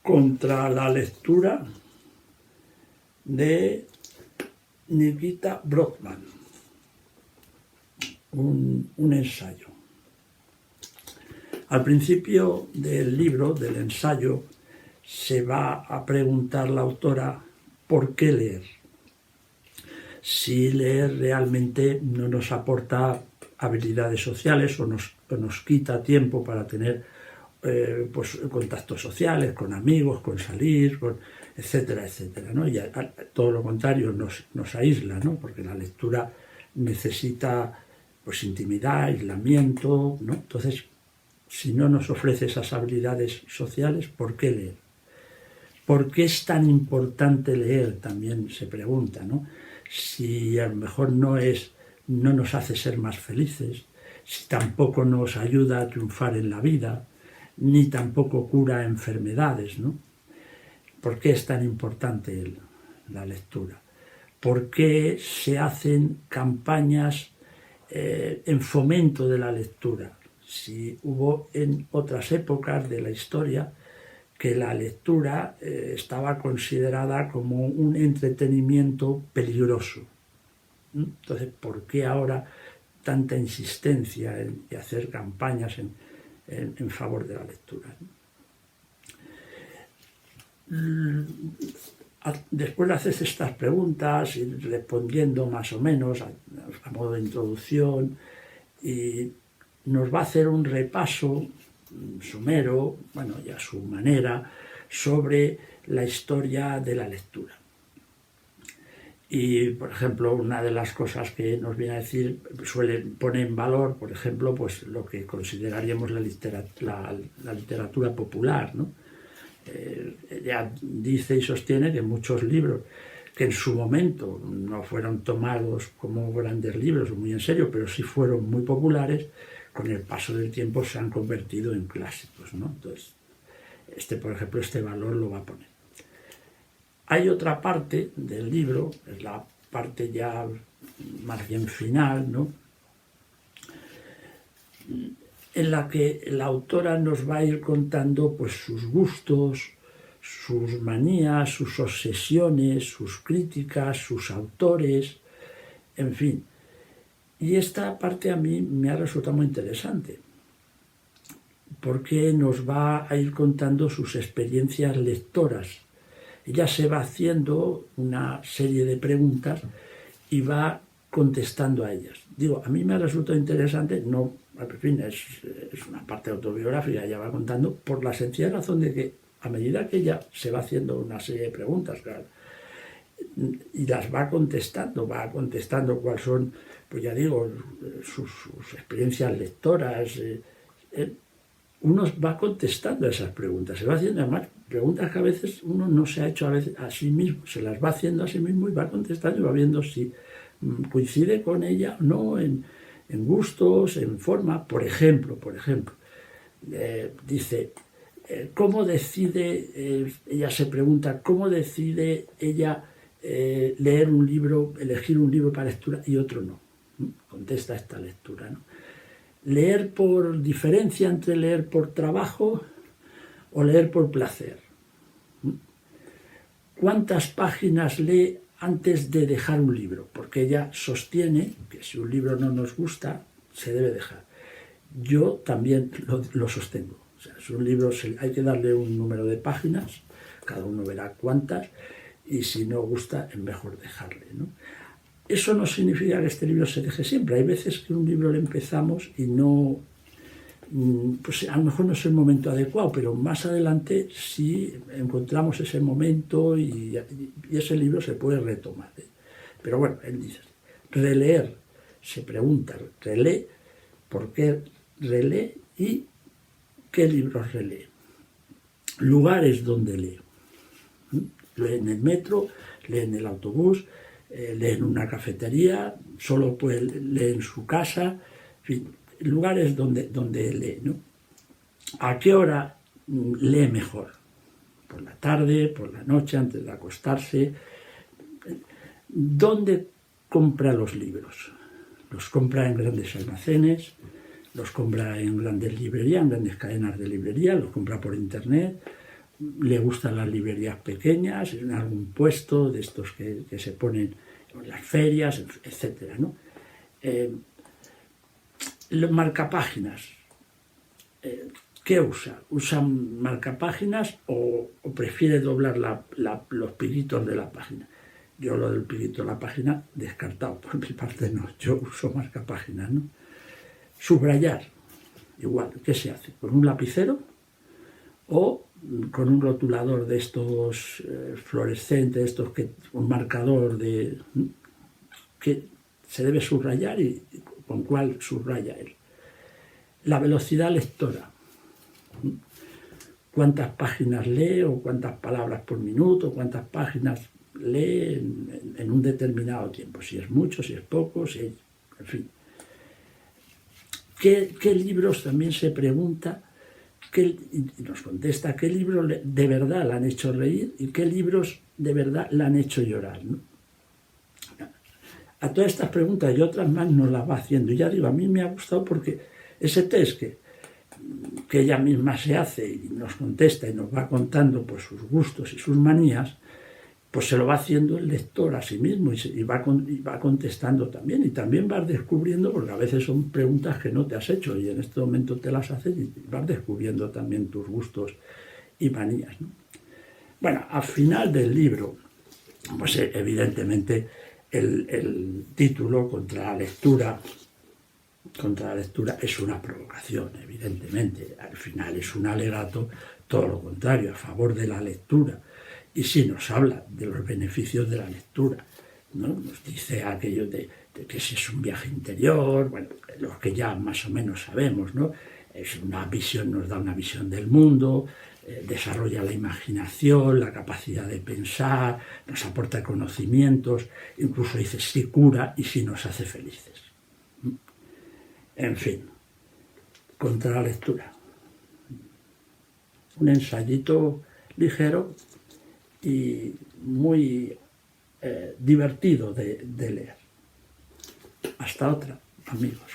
contra la lectura de Nikita Brodman, un ensayo. Al principio del libro, del ensayo, se va a preguntar la autora ¿por qué leer? Si leer realmente no nos aporta habilidades sociales o nos quita tiempo para tener pues, contactos sociales, con amigos, con salir, etcétera, etcétera, ¿no? Y todo lo contrario nos aísla, ¿no? Porque la lectura necesita pues, intimidad, aislamiento, ¿no? Entonces, si no nos ofrece esas habilidades sociales, ¿por qué leer? ¿Por qué es tan importante leer? También se pregunta, ¿no? Si a lo mejor no nos hace ser más felices, si tampoco nos ayuda a triunfar en la vida, ni tampoco cura enfermedades, ¿no? ¿Por qué es tan importante la lectura? ¿Por qué se hacen campañas en fomento de la lectura? Si hubo en otras épocas de la historia que la lectura estaba considerada como un entretenimiento peligroso. Entonces, ¿por qué ahora tanta insistencia en hacer campañas en favor de la lectura? Después de hacer estas preguntas y respondiendo más o menos a modo de introducción, y nos va a hacer un repaso somero, bueno, y a su manera, sobre la historia de la lectura. Y, por ejemplo, una de las cosas que nos viene a decir, pone en valor, por ejemplo, pues lo que consideraríamos la literatura popular, ¿no? Ella dice y sostiene que muchos libros que en su momento no fueron tomados como grandes libros o muy en serio, pero sí fueron muy populares, con el paso del tiempo se han convertido en clásicos, ¿no? Entonces, por ejemplo, este valor lo va a poner. Hay otra parte del libro, es la parte ya más bien final, ¿no? En la que la autora nos va a ir contando pues, sus gustos, sus manías, sus obsesiones, sus críticas, sus autores, en fin. Y esta parte a mí me ha resultado muy interesante, porque nos va a ir contando sus experiencias lectoras. Ella se va haciendo una serie de preguntas y va contestando a ellas. Digo, a mí me ha resultado interesante, no, en fin, es una parte autobiográfica, ella va contando, por la sencilla razón de que a medida que ella se va haciendo una serie de preguntas, claro, y las va contestando cuáles son, pues ya digo, sus experiencias lectoras, uno va contestando a esas preguntas, se va haciendo además preguntas que a veces uno no se ha hecho a sí mismo, se las va haciendo a sí mismo y va contestando y va viendo si coincide con ella o no en gustos, en forma. Por ejemplo, dice, ¿cómo decide, ella se pregunta, cómo decide ella leer un libro, elegir un libro para lectura y otro no? Contesta esta lectura, ¿no? ¿Leer por diferencia entre leer por trabajo o leer por placer? ¿Cuántas páginas lee antes de dejar un libro? Porque ella sostiene que si un libro no nos gusta, se debe dejar. Yo también lo sostengo. O sea, si un libro hay que darle un número de páginas, cada uno verá cuántas, y si no gusta, es mejor dejarle, ¿no? Eso no significa que este libro se deje siempre. Hay veces que un libro lo empezamos y no, pues a lo mejor no es el momento adecuado, pero más adelante sí encontramos ese momento y ese libro se puede retomar, ¿eh? Pero bueno, él dice, releer, se pregunta, relee, ¿por qué relee y qué libros relee? Lugares donde lee. Lee en el metro, lee en el autobús, lee en una cafetería, solo puede leer en su casa, en fin, lugares donde lee, ¿no? ¿A qué hora lee mejor? Por la tarde, por la noche, antes de acostarse. ¿Dónde compra los libros? Los compra en grandes almacenes, los compra en grandes librerías, en grandes cadenas de librería, los compra por internet, le gustan las librerías pequeñas, en algún puesto de estos que se ponen en las ferias, etcétera, ¿no? Los marcapáginas, ¿qué usa? ¿Usa marcapáginas o prefiere doblar los pinitos de la página? Yo lo del pinito de la página, descartado, por mi parte no, yo uso marcapáginas, ¿no? Subrayar, igual, ¿qué se hace? ¿Con un lapicero o con un rotulador de estos fluorescentes, un marcador que se debe subrayar y con cuál subraya él? La velocidad lectora, cuántas páginas lee o cuántas palabras por minuto, cuántas páginas lee en un determinado tiempo, si es mucho, si es poco, en fin. ¿Qué libros? También se pregunta, y nos contesta, ¿qué libros de verdad la han hecho reír y qué libros de verdad la han hecho llorar, ¿no? A todas estas preguntas y otras más nos las va haciendo. Y ya digo, a mí me ha gustado porque ese test que ella misma se hace y nos contesta y nos va contando pues sus gustos y sus manías, pues se lo va haciendo el lector a sí mismo y va contestando también. Y también vas descubriendo, porque a veces son preguntas que no te has hecho y en este momento te las haces y vas descubriendo también tus gustos y manías, ¿no? Bueno, al final del libro, pues evidentemente el título contra la lectura es una provocación, evidentemente. Al final es un alegato, todo lo contrario, a favor de la lectura. Y sí nos habla de los beneficios de la lectura, ¿no? Nos dice aquello de que si es un viaje interior, bueno, lo que ya más o menos sabemos, ¿no? Es una visión, nos da una visión del mundo, desarrolla la imaginación, la capacidad de pensar, nos aporta conocimientos, incluso dice sí cura y sí nos hace felices. En fin, contra la lectura. Un ensayito ligero y muy divertido de leer. Hasta otra, amigos.